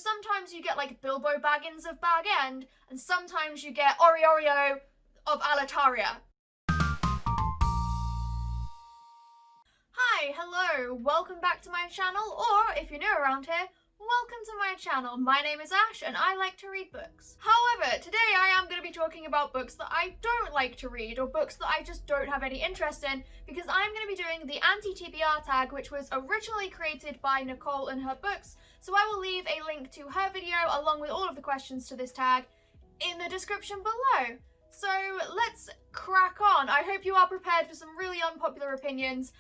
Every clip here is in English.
sometimes you get like Bilbo Baggins of Bag End, and sometimes you get Oreo of Alitaria. Hi, hello, welcome back to my channel, or if you're new around here, welcome to my channel. My name is Ash and I like to read books. However, today I am going to be talking about books that I don't like to read, or books that I just don't have any interest in, because I'm going to be doing the Anti TBR Tag, which was originally created by Nicole and her books, so I will leave a link to her video along with all of the questions to this tag in the description below. So let's crack on. I hope you are prepared for some really unpopular opinions,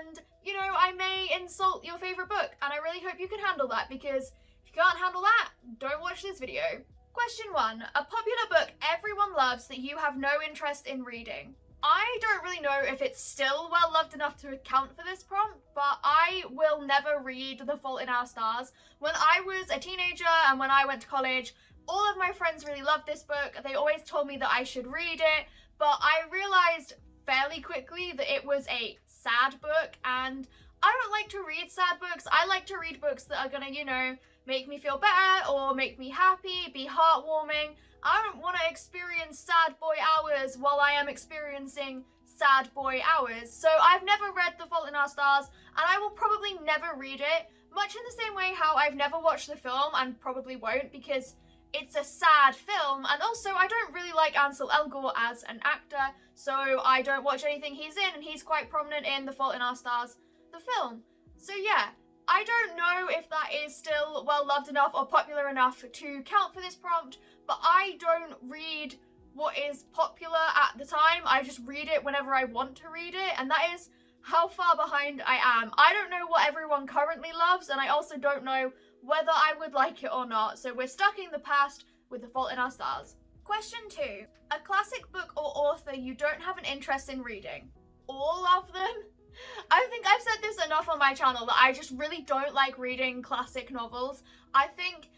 and you know, I may insult your favourite book, and I really hope you can handle that, because if you can't handle that, don't watch this video. Question 1. A popular book everyone loves that you have no interest in reading. I don't really know if it's still well loved enough to account for this prompt, but I will never read The Fault in Our Stars. When I was a teenager and when I went to college, all of my friends really loved this book. They always told me that I should read it, but I realised fairly quickly that it was a sad book, and I don't like to read sad books. I like to read books that are gonna, you know, make me feel better or make me happy, be heartwarming. I don't want to experience sad boy hours while I am experiencing sad boy hours. So I've never read The Fault in Our Stars, and I will probably never read it, much in the same way how I've never watched the film and probably won't, because it's a sad film, and also I don't really like Ansel Elgort as an actor, so I don't watch anything he's in, and he's quite prominent in The Fault in Our Stars, the film. So yeah, I don't know if that is still well loved enough or popular enough to count for this prompt, but I don't read what is popular at the time. I just read it whenever I want to read it, and that is how far behind I am. I don't know what everyone currently loves, and I also don't know whether I would like it or not, so we're stuck in the past with The Fault in Our Stars. Question 2. A classic book or author you don't have an interest in reading. All of them? I think I've said this enough on my channel that I just really don't like reading classic novels. I think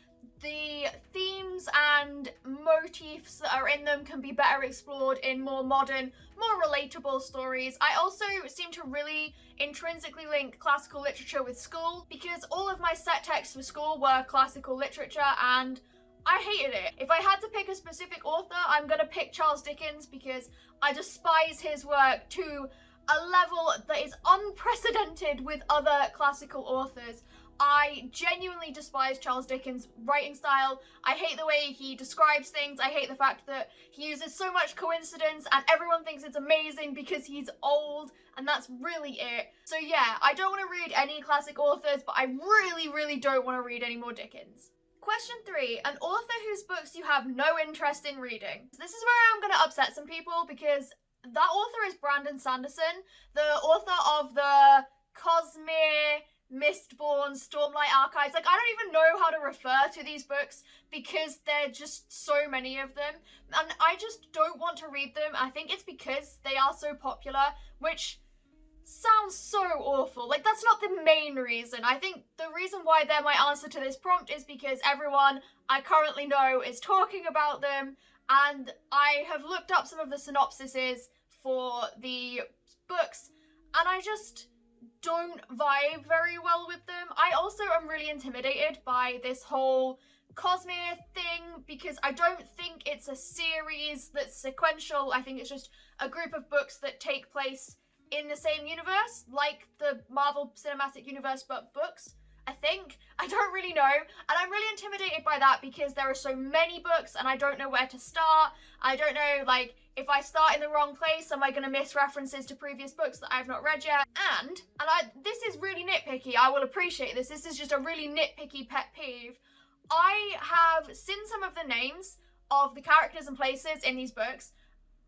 the themes and motifs that are in them can be better explored in more modern, more relatable stories. I also seem to really intrinsically link classical literature with school, because all of my set texts for school were classical literature and I hated it. If I had to pick a specific author, I'm gonna pick Charles Dickens, because I despise his work to a level that is unprecedented with other classical authors. I genuinely despise Charles Dickens' writing style. I hate the way he describes things. I hate the fact that he uses so much coincidence and everyone thinks it's amazing because he's old, and that's really it. So yeah, I don't want to read any classic authors, but I really don't want to read any more Dickens. Question 3. An author whose books you have no interest in reading. This is where I'm going to upset some people, because that author is Brandon Sanderson, the author of the Cosmere, Mistborn, Stormlight Archives. Like, I don't even know how to refer to these books because there are just so many of them, and I just don't want to read them. I think it's because they are so popular, which sounds so awful. Like, that's not the main reason. I think the reason why they're my answer to this prompt is because everyone I currently know is talking about them, and I have looked up some of the synopsises for the books, and I just don't vibe very well with them. I also am really intimidated by this whole Cosmere thing, because I don't think it's a series that's sequential. I think it's just a group of books that take place in the same universe, like the Marvel Cinematic Universe, but books, I think. I don't really know, and I'm really intimidated by that because there are so many books and I don't know where to start. I don't know, like, if I start in the wrong place, am I going to miss references to previous books that I've not read yet? And this is really nitpicky, I will appreciate this, this is just a really nitpicky pet peeve. I have seen some of the names of the characters and places in these books,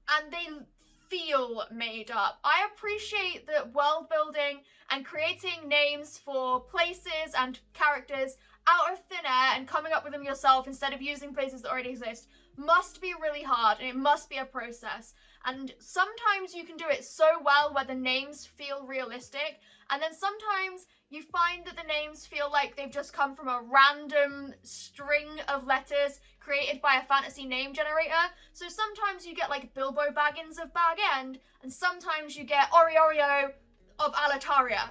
and they feel made up. I appreciate that world building and creating names for places and characters out of thin air and coming up with them yourself instead of using places that already exist must be really hard, and it must be a process. And sometimes you can do it so well where the names feel realistic, and then sometimes you find that the names feel like they've just come from a random string of letters created by a fantasy name generator. So sometimes you get like Bilbo Baggins of Bag End, and sometimes you get Oreo of Alitaria.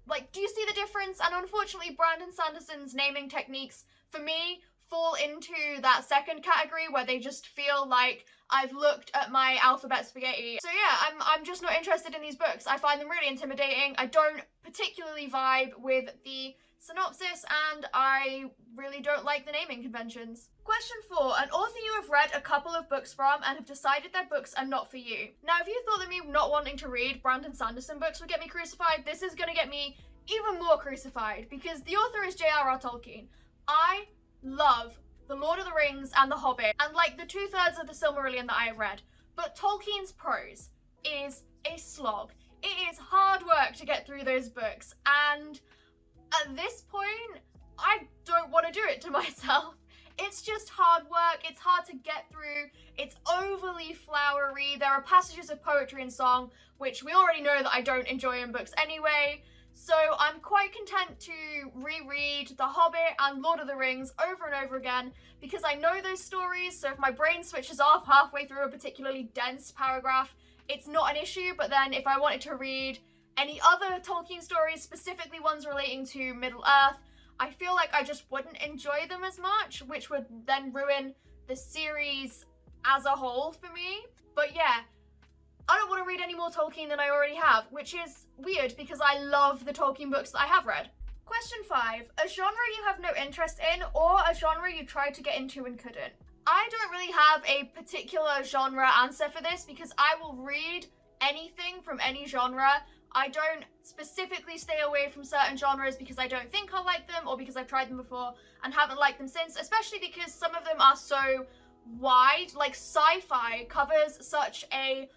Like, do you see the difference? And unfortunately, Brandon Sanderson's naming techniques for me, fall into that second category where they just feel like I've looked at my alphabet spaghetti. So yeah, I'm just not interested in these books. I find them really intimidating. I don't particularly vibe with the synopsis, and I really don't like the naming conventions. Question 4. An author you have read a couple of books from and have decided their books are not for you. Now, if you thought that me not wanting to read Brandon Sanderson books would get me crucified, this is gonna get me even more crucified, because the author is J.R.R. Tolkien. I love The Lord of the Rings and The Hobbit, and like the 2/3 of the Silmarillion that I have read. But Tolkien's prose is a slog. It is hard work to get through those books, and at this point, I don't want to do it to myself. It's just hard work, it's hard to get through, it's overly flowery, there are passages of poetry and song, which we already know that I don't enjoy in books anyway. So I'm quite content to reread The Hobbit and Lord of the Rings over and over again, because I know those stories, so if my brain switches off halfway through a particularly dense paragraph, it's not an issue. But then if I wanted to read any other Tolkien stories, specifically ones relating to Middle-earth, I feel like I just wouldn't enjoy them as much, which would then ruin the series as a whole for me. But yeah, I don't want to read any more Tolkien than I already have, which is weird because I love the Tolkien books that I have read. Question 5. A genre you have no interest in, or a genre you tried to get into and couldn't. I don't really have a particular genre answer for this, because I will read anything from any genre. I don't specifically stay away from certain genres because I don't think I'll like them, or because I've tried them before and haven't liked them since, especially because some of them are so wide. Like sci-fi covers such a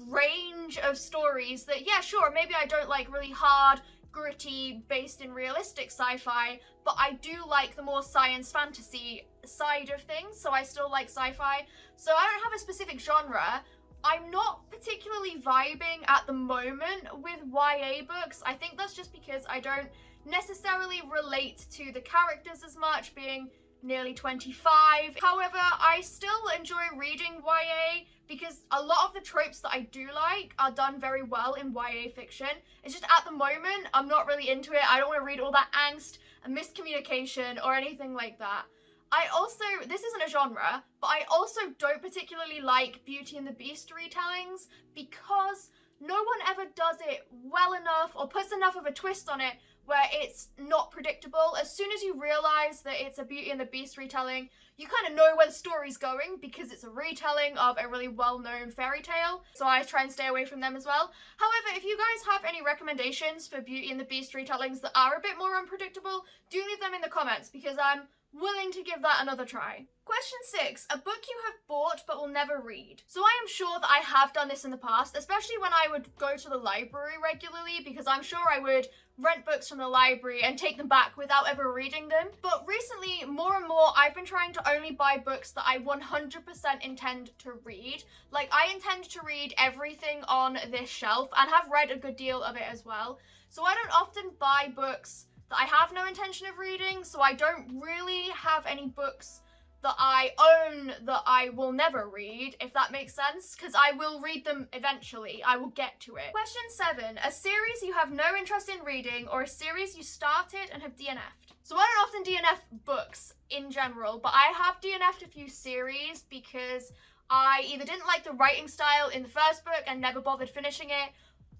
range of stories that, yeah, sure, maybe I don't like really hard, gritty, based in realistic sci-fi, but I do like the more science fantasy side of things, so I still like sci-fi. So I don't have a specific genre. I'm not particularly vibing at the moment with YA books. I think that's just because I don't necessarily relate to the characters as much, being nearly 25. However, I still enjoy reading YA because a lot of the tropes that I do like are done very well in YA fiction. It's just at the moment, I'm not really into it. I don't want to read all that angst and miscommunication or anything like that. I also, this isn't a genre, but I also don't particularly like Beauty and the Beast retellings because no one ever does it well enough or puts enough of a twist on it where it's not predictable. As soon as you realize that it's a Beauty and the Beast retelling, you kind of know where the story's going because it's a retelling of a really well-known fairy tale. So I try and stay away from them as well. However, if you guys have any recommendations for Beauty and the Beast retellings that are a bit more unpredictable, do leave them in the comments because I'm willing to give that another try. Question 6. A book you have bought but will never read. So I am sure that I have done this in the past, especially when I would go to the library regularly, because I'm sure I would rent books from the library and take them back without ever reading them. But recently, more and more, I've been trying to only buy books that I 100% intend to read. Like, I intend to read everything on this shelf and have read a good deal of it as well. So I don't often buy books that I have no intention of reading, so I don't really have any books that I own that I will never read, if that makes sense, because I will read them eventually. I will get to it. Question 7. A series you have no interest in reading, or a series you started and have DNF'd. So I don't often DNF books in general, but I have DNF'd a few series because I either didn't like the writing style in the first book and never bothered finishing it,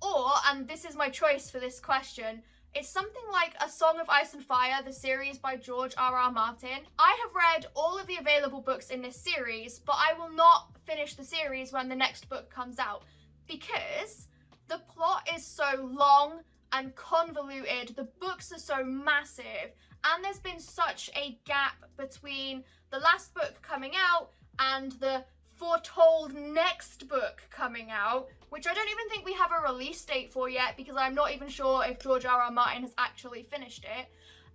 or, and this is my choice for this question, it's something like A Song of Ice and Fire, the series by George R.R. Martin. I have read all of the available books in this series, but I will not finish the series when the next book comes out because the plot is so long and convoluted, the books are so massive, and there's been such a gap between the last book coming out and the foretold next book coming out, which I don't even think we have a release date for yet because I'm not even sure if George R.R. Martin has actually finished it.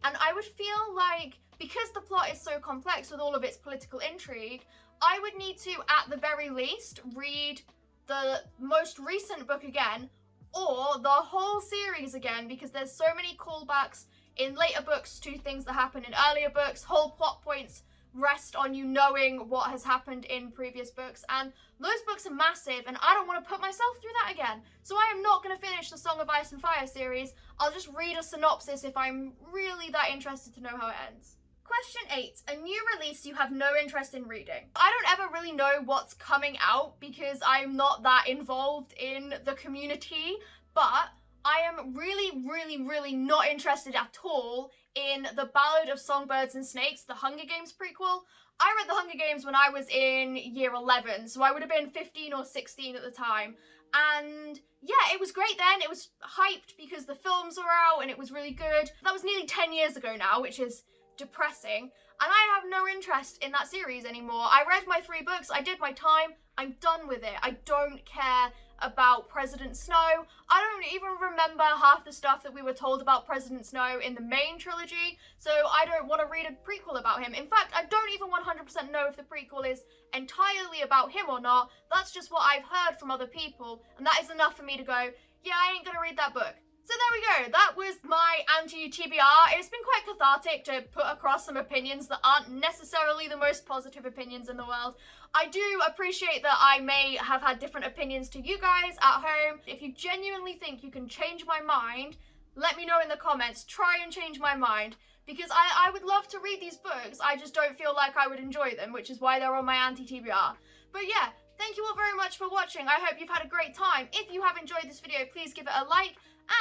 And I would feel like, because the plot is so complex with all of its political intrigue, I would need to, at the very least, read the most recent book again, or the whole series again, because there's so many callbacks in later books to things that happen in earlier books. Whole plot points rest on you knowing what has happened in previous books, and those books are massive, and I don't want to put myself through that again. So I am not going to finish the Song of Ice and Fire series. I'll just read a synopsis if I'm really that interested to know how it ends. Question 8. A new release you have no interest in reading. I don't ever really know what's coming out because I'm not that involved in the community, but I am really not interested at all in The Ballad of Songbirds and Snakes, the Hunger Games prequel. I read The Hunger Games when I was in year 11, so I would have been 15 or 16 at the time. And yeah, it was great then. It was hyped because the films were out and it was really good. That was nearly 10 years ago now, which is depressing. And I have no interest in that series anymore. I read my 3 books, I did my time, I'm done with it. I don't care about President Snow. I don't even remember half the stuff that we were told about President Snow in the main trilogy, so I don't want to read a prequel about him. In fact, I don't even 100% know if the prequel is entirely about him or not. That's just what I've heard from other people, and that is enough for me to go, yeah, I ain't gonna read that book. So there we go, that was my Anti TBR. It's been quite cathartic to put across some opinions that aren't necessarily the most positive opinions in the world. I do appreciate that I may have had different opinions to you guys at home. If you genuinely think you can change my mind, let me know in the comments. Try and change my mind, because I would love to read these books. I just don't feel like I would enjoy them, which is why they're on my Anti TBR. But yeah, thank you all very much for watching. I hope you've had a great time. If you have enjoyed this video, please give it a like.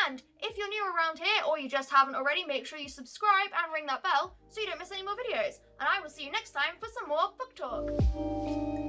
And if you're new around here, or you just haven't already, make sure you subscribe and ring that bell so you don't miss any more videos. And I will see you next time for some more book talk.